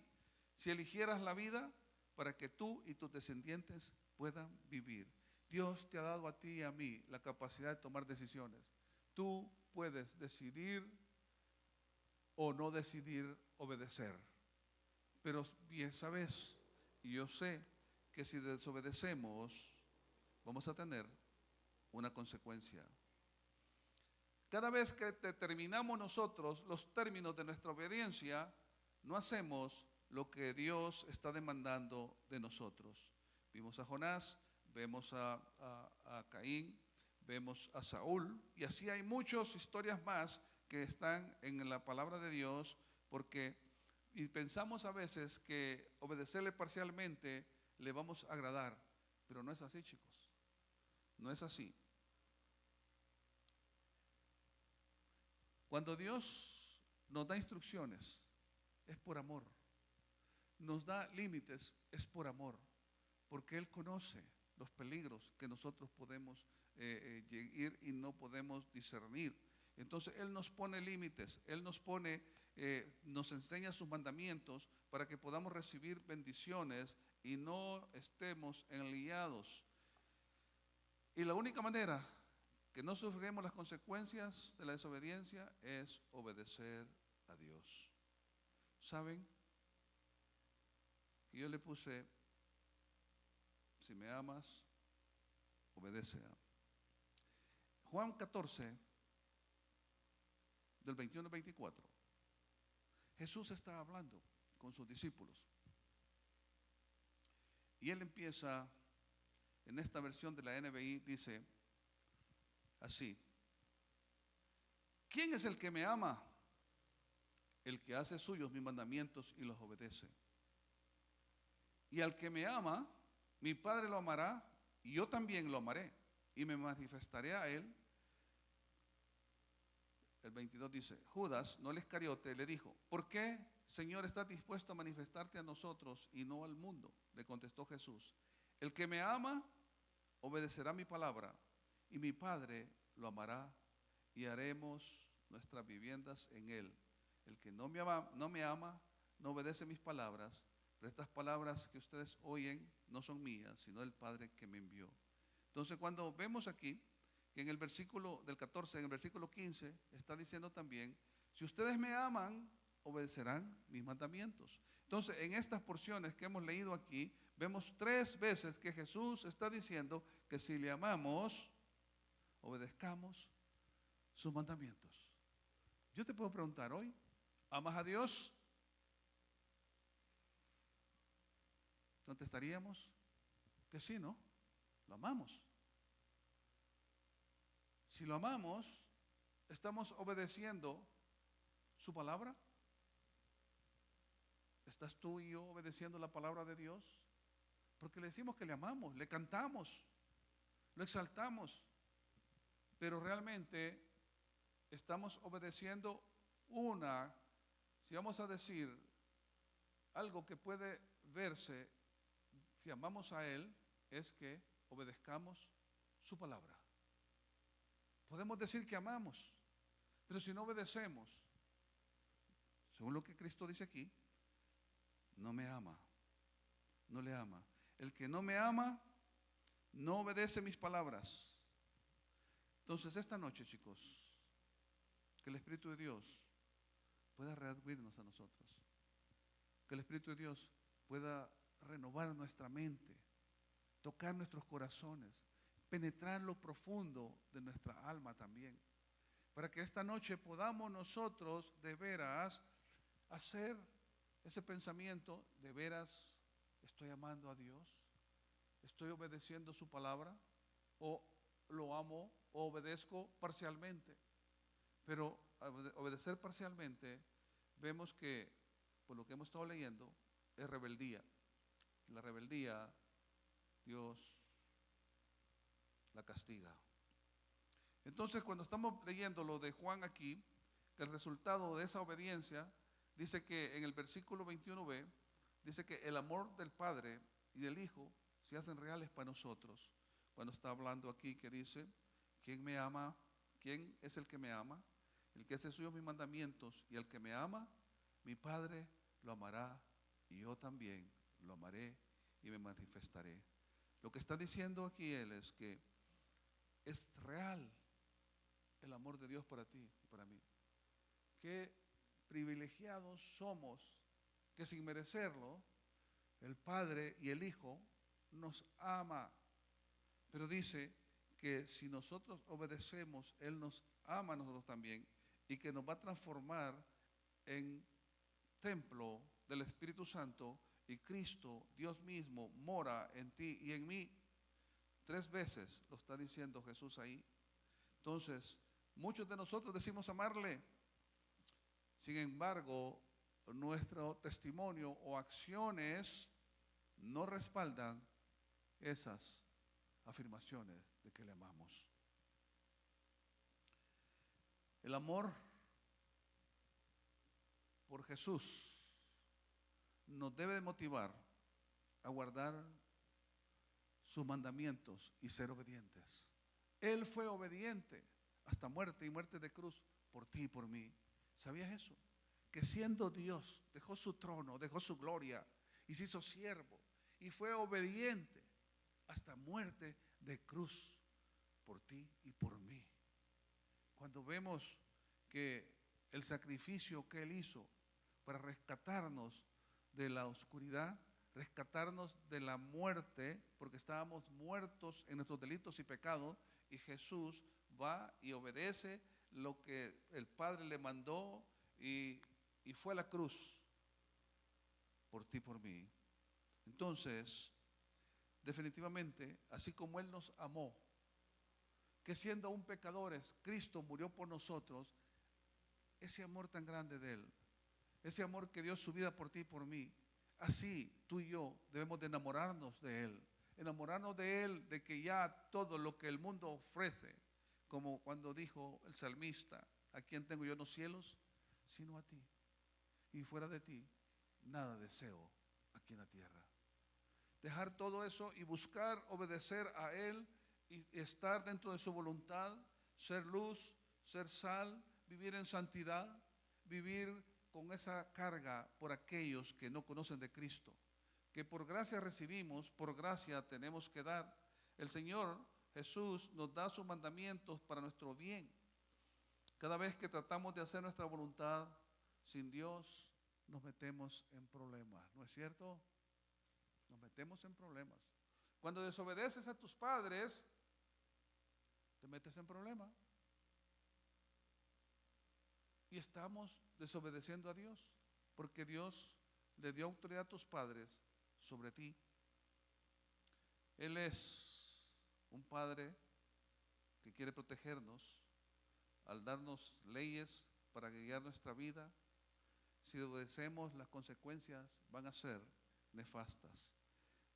si eligieras la vida para que tú y tus descendientes puedan vivir. Dios te ha dado a ti y a mí la capacidad de tomar decisiones. Tú puedes decidir o no decidir obedecer. Pero bien sabes, y yo sé que si desobedecemos, vamos a tener una consecuencia. Cada vez que determinamos nosotros los términos de nuestra obediencia, no hacemos lo que Dios está demandando de nosotros. Vimos a Jonás, vemos a Caín, vemos a Saúl, y así hay muchas historias más que están en la palabra de Dios, porque y pensamos a veces que obedecerle parcialmente le vamos a agradar, pero no es así, chicos, no es así. Cuando Dios nos da instrucciones, es por amor. Nos da límites, es por amor, porque Él conoce los peligros que nosotros podemos ir y no podemos discernir. Entonces Él nos pone límites, Él nos enseña sus mandamientos para que podamos recibir bendiciones y no estemos enliados. Y la única manera que no sufriremos las consecuencias de la desobediencia es obedecer a Dios. ¿Saben? Que yo le puse, si me amas, obedece. Juan 14, del 21 al 24. Jesús está hablando con sus discípulos. Y él empieza, en esta versión de la NBI, dice así: ¿quién es el que me ama? El que hace suyos mis mandamientos y los obedece. Y al que me ama, mi Padre lo amará, y yo también lo amaré, y me manifestaré a él. El 22 dice: Judas, no el Iscariote, le dijo: ¿por qué, Señor, estás dispuesto a manifestarte a nosotros y no al mundo? Le contestó Jesús: el que me ama, obedecerá mi palabra, y mi Padre lo amará, y haremos nuestras viviendas en él. El que no me ama, no obedece mis palabras, pero estas palabras que ustedes oyen no son mías, sino del Padre que me envió. Entonces, cuando vemos aquí que en el versículo del 14, en el versículo 15, está diciendo también: si ustedes me aman, obedecerán mis mandamientos. Entonces, en estas porciones que hemos leído aquí, vemos 3 veces que Jesús está diciendo que si le amamos, obedezcamos sus mandamientos. Yo te puedo preguntar hoy: ¿amas a Dios? Contestaríamos que sí, ¿no? Lo amamos. Si lo amamos, ¿estamos obedeciendo su palabra? ¿Estás tú y yo obedeciendo la palabra de Dios? Porque le decimos que le amamos, le cantamos, lo exaltamos, pero realmente estamos obedeciendo si vamos a decir algo que puede verse, si amamos a Él, es que obedezcamos su palabra. Podemos decir que amamos, pero si no obedecemos, según lo que Cristo dice aquí, no me ama, no le ama. El que no me ama, no obedece mis palabras. Entonces, esta noche, chicos, que el Espíritu de Dios pueda redarguirnos a nosotros, que el Espíritu de Dios pueda renovar nuestra mente, tocar nuestros corazones, penetrar lo profundo de nuestra alma también, para que esta noche podamos nosotros de veras hacer ese pensamiento: de veras estoy amando a Dios, estoy obedeciendo su palabra, o lo amo o obedezco parcialmente. Pero obedecer parcialmente, vemos que por lo que hemos estado leyendo, es rebeldía. La rebeldía, Dios la castiga. Entonces, cuando estamos leyendo lo de Juan aquí, que el resultado de esa obediencia, dice que en el versículo 21b, dice que el amor del Padre y del Hijo se hacen reales para nosotros. Cuando está hablando aquí que dice: ¿quién me ama? ¿Quién es el que me ama? El que hace suyos mis mandamientos, y el que me ama, mi Padre lo amará, y yo también lo amaré y me manifestaré. Lo que está diciendo aquí él es que es real el amor de Dios para ti y para mí. Qué privilegiados somos que sin merecerlo, el Padre y el Hijo nos ama. Pero dice que si nosotros obedecemos, Él nos ama a nosotros también, y que nos va a transformar en templo del Espíritu Santo y Cristo, Dios mismo, mora en ti y en mí. 3 veces lo está diciendo Jesús ahí. Entonces, muchos de nosotros decimos amarle. Sin embargo, nuestro testimonio o acciones no respaldan esas afirmaciones de que le amamos. El amor por Jesús nos debe de motivar a guardar sus mandamientos y ser obedientes. Él fue obediente hasta muerte y muerte de cruz por ti y por mí. ¿Sabías eso? Que siendo Dios dejó su trono, dejó su gloria y se hizo siervo y fue obediente hasta muerte de cruz por ti y por mí. Cuando vemos que el sacrificio que Él hizo para rescatarnos de la oscuridad, rescatarnos de la muerte, porque estábamos muertos en nuestros delitos y pecados, y Jesús va y obedece lo que el Padre le mandó y fue a la cruz por ti y por mí. Entonces, definitivamente, así como Él nos amó, que siendo aún pecadores, Cristo murió por nosotros, ese amor tan grande de Él, ese amor que dio su vida por ti y por mí, así tú y yo debemos de enamorarnos de Él, de que ya todo lo que el mundo ofrece, como cuando dijo el salmista, ¿a quién tengo yo en los cielos? Sino a ti, y fuera de ti, nada deseo aquí en la tierra. Dejar todo eso y buscar obedecer a Él y estar dentro de su voluntad, ser luz, ser sal, vivir en santidad, vivir con esa carga por aquellos que no conocen de Cristo, que por gracia recibimos, por gracia tenemos que dar. El Señor Jesús nos da sus mandamientos para nuestro bien. Cada vez que tratamos de hacer nuestra voluntad sin Dios, nos metemos en problemas, ¿no es cierto? Nos metemos en problemas. Cuando desobedeces a tus padres, te metes en problemas. Y estamos desobedeciendo a Dios, porque Dios le dio autoridad a tus padres sobre ti. Él es un Padre que quiere protegernos al darnos leyes para guiar nuestra vida. Si obedecemos, las consecuencias van a ser nefastas.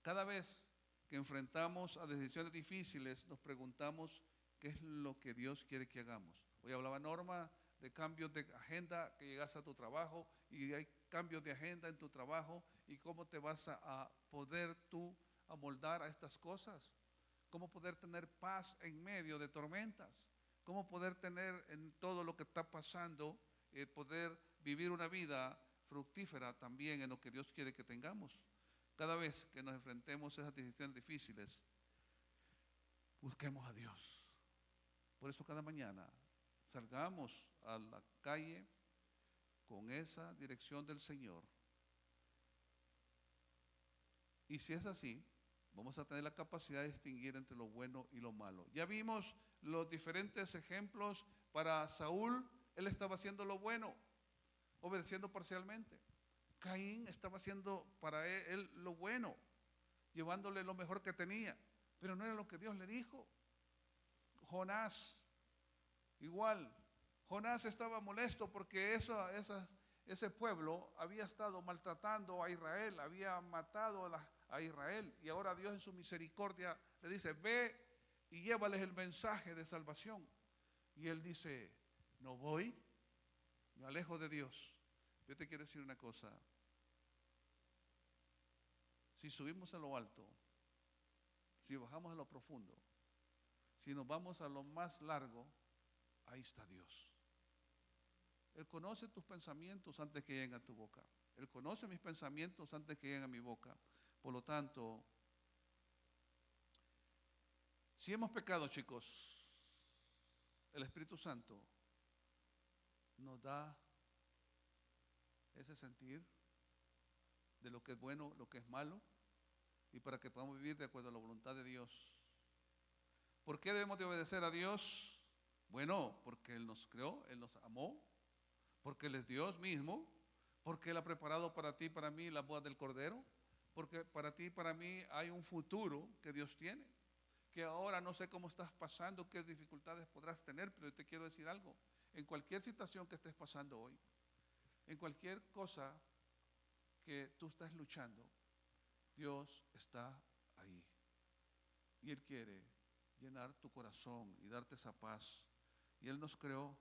Cada vez que enfrentamos a decisiones difíciles, nos preguntamos qué es lo que Dios quiere que hagamos. Hoy hablaba Norma de cambios de agenda, que llegas a tu trabajo y hay cambios de agenda en tu trabajo, y cómo te vas a poder tú amoldar a estas cosas, cómo poder tener paz en medio de tormentas, cómo poder tener en todo lo que está pasando, poder vivir una vida fructífera también en lo que Dios quiere que tengamos. Cada vez que nos enfrentemos a esas decisiones difíciles, busquemos a Dios. Por eso cada mañana salgamos a la calle con esa dirección del Señor. Y si es así, vamos a tener la capacidad de distinguir entre lo bueno y lo malo. Ya vimos los diferentes ejemplos. Para Saúl, él estaba haciendo lo bueno, obedeciendo parcialmente. Caín estaba haciendo para él lo bueno, llevándole lo mejor que tenía, pero no era lo que Dios le dijo. Jonás, igual, Jonás estaba molesto porque ese pueblo había estado maltratando a Israel, había matado a Israel, y ahora Dios en su misericordia le dice: ve y llévales el mensaje de salvación. Y él dice: no voy, me alejo de Dios. Yo te quiero decir una cosa: si subimos a lo alto, si bajamos a lo profundo, si nos vamos a lo más largo, ahí está Dios. Él conoce tus pensamientos antes que lleguen a tu boca. Él conoce mis pensamientos antes que lleguen a mi boca. Por lo tanto, si hemos pecado, chicos, el Espíritu Santo nos da ese sentir de lo que es bueno, lo que es malo, y para que podamos vivir de acuerdo a la voluntad de Dios. ¿Por qué debemos de obedecer a Dios? Bueno, porque Él nos creó, Él nos amó, porque Él es Dios mismo, Porque Él ha preparado para ti y para mí las bodas del Cordero. Porque para ti y para mí hay un futuro que Dios tiene. Que ahora no sé cómo estás pasando, qué dificultades podrás tener, pero yo te quiero decir algo. En cualquier situación que estés pasando hoy, en cualquier cosa que tú estás luchando, Dios está ahí. Y Él quiere llenar tu corazón y darte esa paz. Y Él nos creó,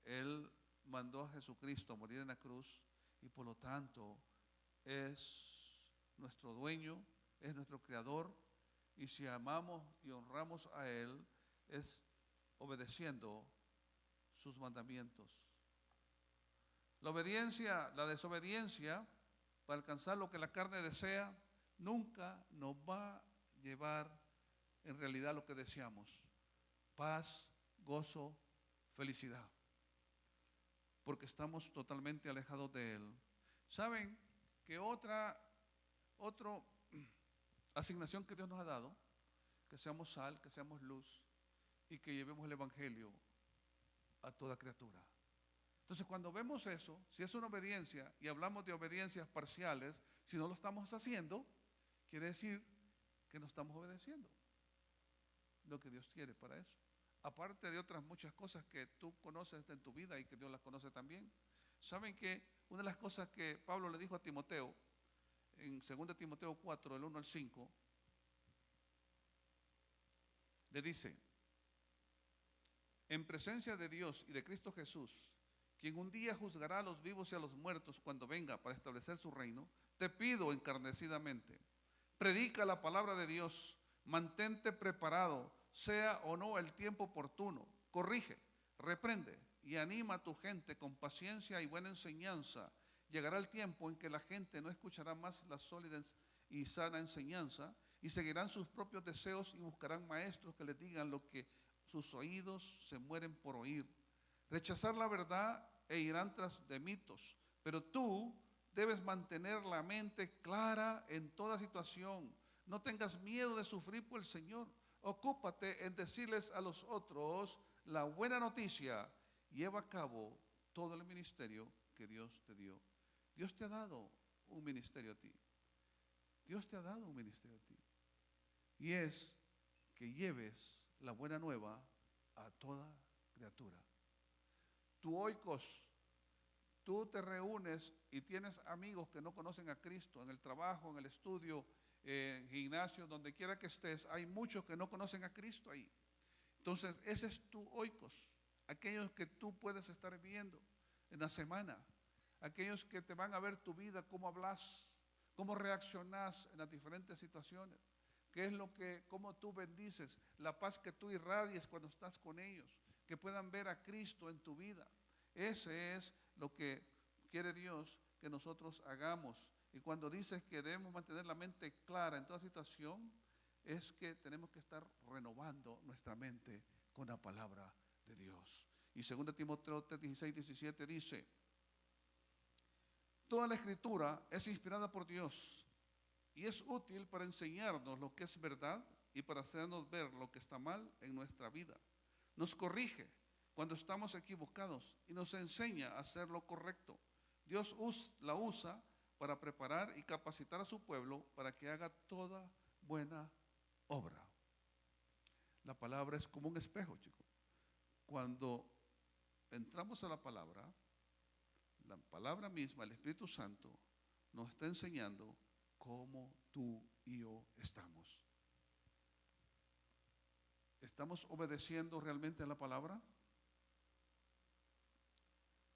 Él mandó a Jesucristo a morir en la cruz y por lo tanto es nuestro dueño, es nuestro creador. Y si amamos y honramos a Él, es obedeciendo sus mandamientos. La obediencia, la desobediencia, para alcanzar lo que la carne desea, nunca nos va a llevar en realidad lo que deseamos: paz, gozo, felicidad, porque estamos totalmente alejados de Él. ¿Saben que otra asignación que Dios nos ha dado? Que seamos sal, que seamos luz y que llevemos el Evangelio a toda criatura. Entonces, cuando vemos eso, si es una obediencia y hablamos de obediencias parciales, si no lo estamos haciendo, quiere decir que no estamos obedeciendo lo que Dios quiere para eso. Aparte de otras muchas cosas que tú conoces en tu vida y que Dios las conoce también. ¿Saben que una de las cosas que Pablo le dijo a Timoteo, en 2 Timoteo 4, del 1 al 5, le dice: en presencia de Dios y de Cristo Jesús, quien un día juzgará a los vivos y a los muertos cuando venga para establecer su reino, te pido encarecidamente, predica la palabra de Dios, mantente preparado, sea o no el tiempo oportuno, corrige, reprende y anima a tu gente con paciencia y buena enseñanza. Llegará el tiempo en que la gente no escuchará más la sólida y sana enseñanza y seguirán sus propios deseos y buscarán maestros que les digan lo que sus oídos se mueren por oír. Rechazar la verdad e irán tras de mitos, pero tú debes mantener la mente clara en toda situación. No tengas miedo de sufrir por el Señor. Ocúpate en decirles a los otros la buena noticia. Lleva a cabo todo el ministerio que Dios te dio. Dios te ha dado un ministerio a ti. Dios te ha dado un ministerio a ti. Y es que lleves la buena nueva a toda criatura. Tú oikos, tú te reúnes y tienes amigos que no conocen a Cristo en el trabajo, en el estudio, en gimnasio, donde quiera que estés, hay muchos que no conocen a Cristo ahí. Entonces, ese es tu oikos, aquellos que tú puedes estar viendo en la semana, aquellos que te van a ver tu vida, cómo hablas, cómo reaccionas en las diferentes situaciones, qué es lo que, cómo tú bendices, la paz que tú irradies cuando estás con ellos, que puedan ver a Cristo en tu vida. Ese es lo que quiere Dios que nosotros hagamos. Y cuando dices que debemos mantener la mente clara en toda situación, es que tenemos que estar renovando nuestra mente con la palabra de Dios. Y 2 Timoteo 16, 17 dice: toda la escritura es inspirada por Dios y es útil para enseñarnos lo que es verdad y para hacernos ver lo que está mal en nuestra vida. Nos corrige cuando estamos equivocados y nos enseña a hacer lo correcto. Dios la usa para preparar y capacitar a su pueblo para que haga toda buena obra. La palabra es como un espejo, chicos. Cuando entramos a la palabra misma, el Espíritu Santo, nos está enseñando cómo tú y yo estamos. ¿Estamos obedeciendo realmente a la palabra?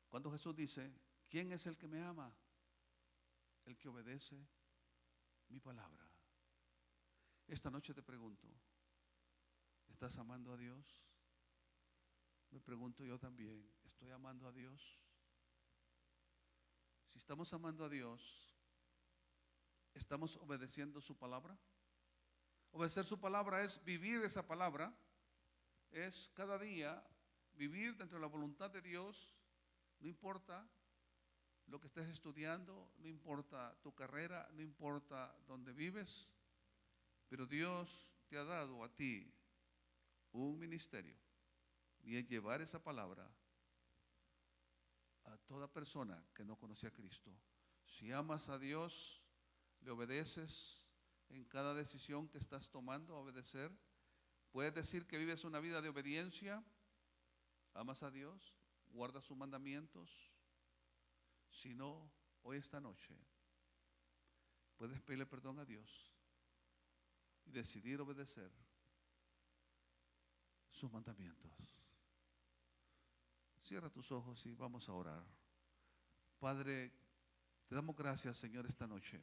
Cuando Jesús dice: ¿quién es el que me ama? El que obedece mi palabra. Esta noche te pregunto: ¿estás amando a Dios? Me pregunto yo también: ¿estoy amando a Dios? Si estamos amando a Dios, ¿estamos obedeciendo su palabra? Obedecer su palabra es vivir esa palabra, es cada día vivir dentro de la voluntad de Dios. No importa lo que estés estudiando, no importa tu carrera, no importa dónde vives, pero Dios te ha dado a ti un ministerio y es llevar esa palabra a toda persona que no conoce a Cristo. Si amas a Dios, le obedeces en cada decisión que estás tomando, obedecer. Puedes decir que vives una vida de obediencia, amas a Dios, guardas sus mandamientos. Si no, hoy esta noche puedes pedirle perdón a Dios y decidir obedecer sus mandamientos. Cierra tus ojos y vamos a orar. Padre, te damos gracias, Señor, esta noche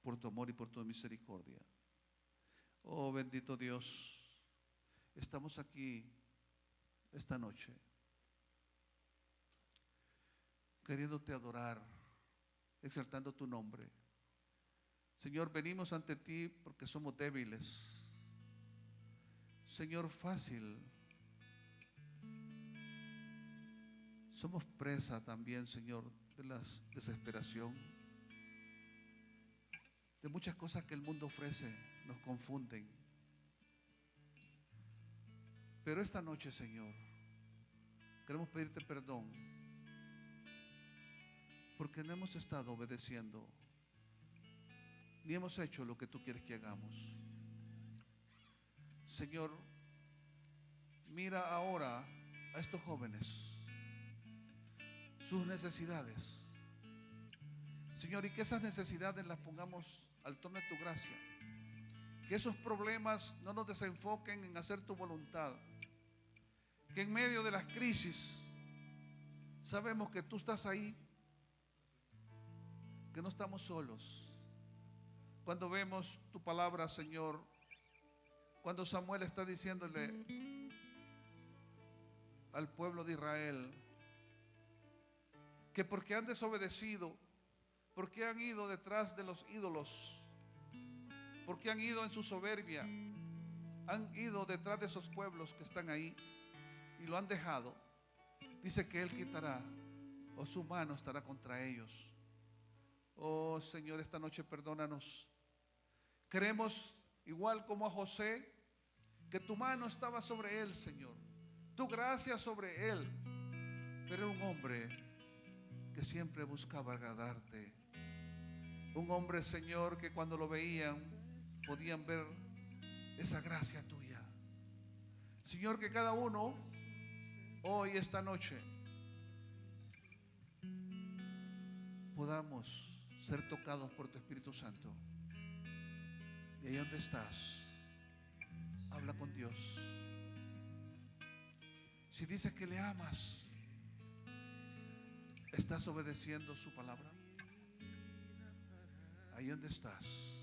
por tu amor y por tu misericordia. Oh, bendito Dios, estamos aquí esta noche queriéndote adorar, exaltando tu nombre. Señor, venimos ante ti porque somos débiles. Señor, fácil. Somos presa también, Señor, de la desesperación, de muchas cosas que el mundo ofrece, nos confunden. Pero esta noche, Señor, queremos pedirte perdón porque no hemos estado obedeciendo ni hemos hecho lo que tú quieres que hagamos. Señor, mira ahora a estos jóvenes, sus necesidades, Señor, y que esas necesidades las pongamos al trono de tu gracia. Que esos problemas no nos desenfoquen en hacer tu voluntad. Que en medio de las crisis sabemos que tú estás ahí, que no estamos solos. Cuando vemos tu palabra, Señor, cuando Samuel está diciéndole al pueblo de Israel que porque han desobedecido, porque han ido detrás de los ídolos, porque han ido en su soberbia, han ido detrás de esos pueblos que están ahí y lo han dejado, dice que Él quitará, o su mano estará contra ellos. Oh Señor, esta noche perdónanos. Creemos, igual como a José, que tu mano estaba sobre él, Señor, tu gracia sobre él, pero era un hombre que siempre buscaba agradarte. Un hombre, Señor, que cuando lo veían podían ver esa gracia tuya. Señor, que cada uno hoy, esta noche, podamos ser tocados por tu Espíritu Santo. Y ahí donde estás, habla con Dios. Si dices que le amas, ¿estás obedeciendo su palabra? Ahí donde estás.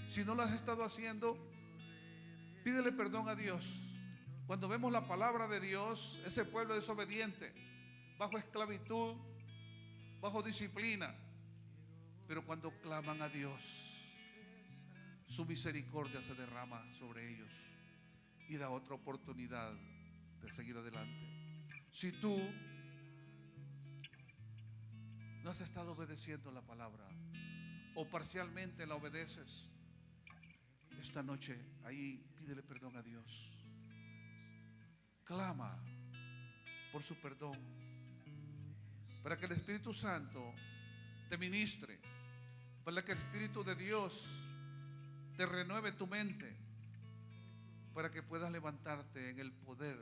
Si no lo has estado haciendo, pídele perdón a Dios. Cuando vemos la palabra de Dios, ese pueblo desobediente, bajo esclavitud, bajo disciplina, pero cuando claman a Dios, su misericordia se derrama sobre ellos y da otra oportunidad de seguir adelante. Si tú no has estado obedeciendo la palabra o parcialmente la obedeces, esta noche ahí pídele perdón a Dios. Clama por su perdón para que el Espíritu Santo te ministre, para que el Espíritu de Dios te renueve tu mente, para que puedas levantarte en el poder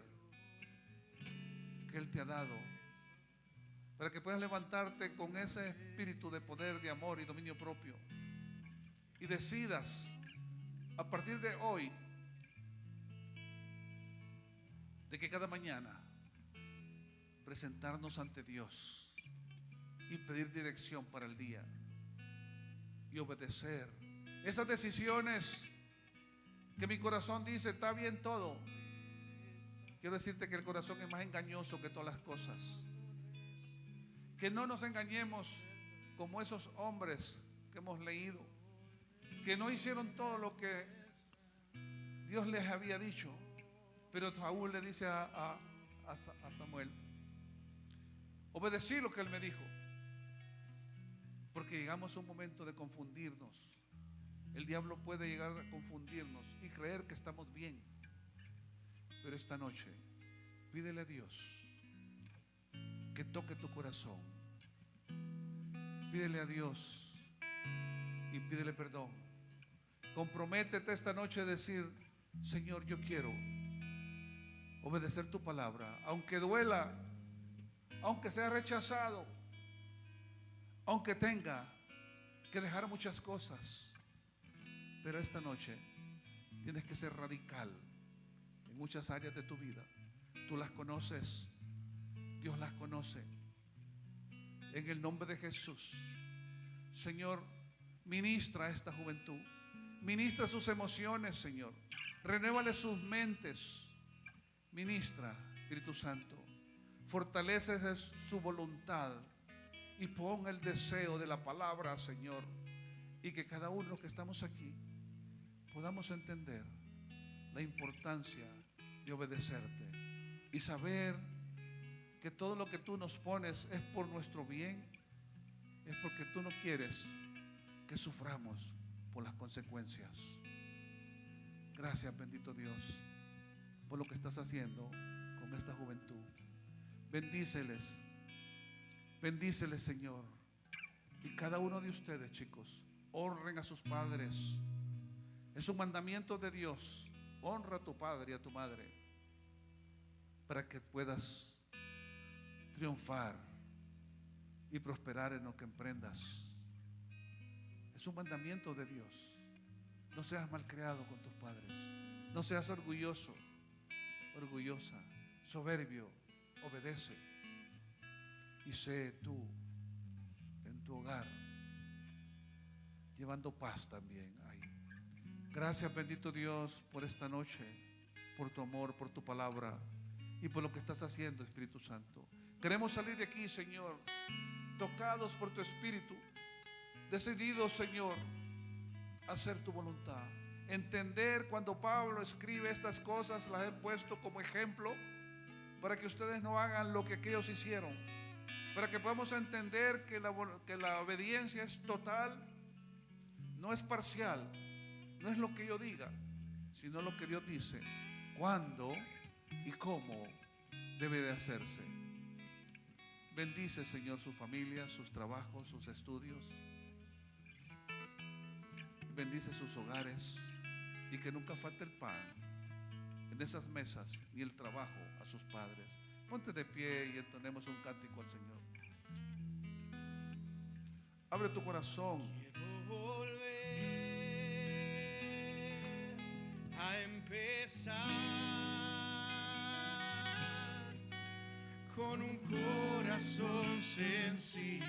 que Él te ha dado, para que puedas levantarte con ese espíritu de poder, de amor y dominio propio, y decidas a partir de hoy de que cada mañana presentarnos ante Dios y pedir dirección para el día y obedecer esas decisiones que mi corazón dice está bien todo. Quiero decirte que el corazón es más engañoso que todas las cosas. Que no nos engañemos como esos hombres que hemos leído, que no hicieron todo lo que Dios les había dicho, pero Saúl le dice a Samuel: obedecí lo que él me dijo, porque llegamos a un momento de confundirnos. El diablo puede llegar a confundirnos y creer que estamos bien, pero esta noche pídele a Dios que toque tu corazón. Pídele a Dios y pídele perdón. Comprométete esta noche a decir: Señor, yo quiero obedecer tu palabra, aunque duela, aunque sea rechazado, aunque tenga que dejar muchas cosas. Pero esta noche tienes que ser radical en muchas áreas de tu vida. Tú las conoces, Dios las conoce. En el nombre de Jesús, Señor, ministra a esta juventud, ministra sus emociones, Señor, renuévale sus mentes. Ministra, Espíritu Santo, fortalece su voluntad y pon el deseo de la palabra, Señor, y que cada uno que estamos aquí podamos entender la importancia de obedecerte y saber que todo lo que tú nos pones es por nuestro bien, es porque tú no quieres que suframos por las consecuencias. Gracias, bendito Dios, por lo que estás haciendo con esta juventud. Bendíceles, bendíceles, Señor. Y cada uno de ustedes, chicos, honren a sus padres. Es un mandamiento de Dios. Honra a tu padre y a tu madre para que puedas triunfar y prosperar en lo que emprendas. Es un mandamiento de Dios. No seas malcriado con tus padres. No seas orgulloso, orgullosa, soberbio. Obedece y sé tú en tu hogar llevando paz también ahí. Gracias, bendito Dios, por esta noche, por tu amor, por tu palabra y por lo que estás haciendo, Espíritu Santo. Queremos salir de aquí, Señor, tocados por tu Espíritu, decididos, Señor, a hacer tu voluntad. Entender cuando Pablo escribe estas cosas, las he puesto como ejemplo para que ustedes no hagan lo que aquellos hicieron, para que podamos entender que la obediencia es total, no es parcial, no es lo que yo diga, sino lo que Dios dice, cuándo y cómo debe de hacerse. Bendice, Señor, su familia, sus trabajos, sus estudios. Bendice sus hogares y que nunca falte el pan en esas mesas ni el trabajo a sus padres. Ponte de pie y entonemos un cántico al Señor. Abre tu corazón. Quiero volver a empezar con un corazón sencillo